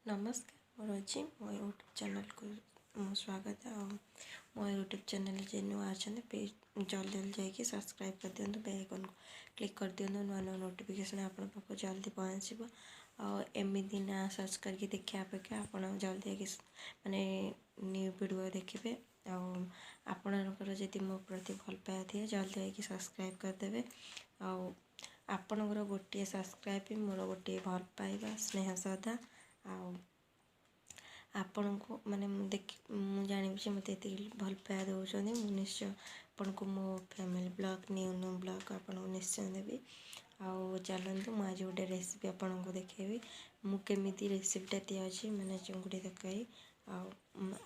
नमस्कार मोर अच्छी मो यूट्यूब चैनल को मो स्वागत है। मो यूट्यूब चैनल जे नुआ अच्छा प्लीज जल्दी जल्दी जाकि सब्सक्राइब कर दिखाँ बेल आइकन को क्लिक कर दिखाँ नुआ नुआ नोटिफिकेशन आपण पाक जल्दी पहुँचो। आमती ना सर्च करके देखा अपेक्षा आप जल्दी माने न्यू वीडियो देखिए। आपणकर जदि मो प्रति भल पाया थी जल्दी जाकि सब्सक्राइब करदे। आपणकर गोटे सब्सक्राइब मोर गोटे भल पाइबा स्नेह श्रद्धा आपण को माने जानी मत भल पाया दौरान निश्चय आपण को मो फैमिली ब्लॉग न्यू ब्लॉग आपन को निश्चय देवी। चलतु मुझे आज गोटे रेसिपी आपन को देखेबी मुझे रेसिपीटा दिखाई मैंने चिंगुड़ी तरकारी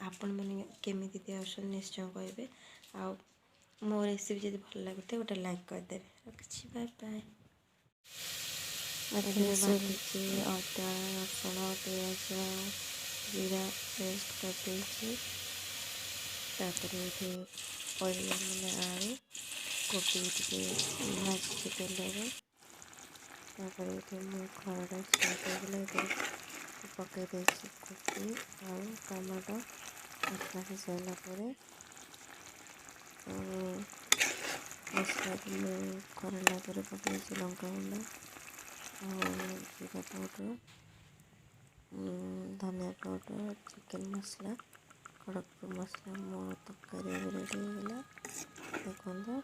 आपण मैंने केमी दिया निश्चय कहे। मो रेसिपी जब भल लगे गोटे लाइक करदे। रखी बाय बाय। अदा रसुण पियाज जीरा पेस्ट कर परिया मैंने आलू कोबी टे भाजी तेल खरड़ा छुटे पकई कोबी आलू टमाटो कषि सारापर मसला खरड़ा पकई लंका गुंड जीरा पाउडर धनिया पाउडर चिकेन मसला खड़गपुर मसला मो तरकारी रेडी होगा देखो।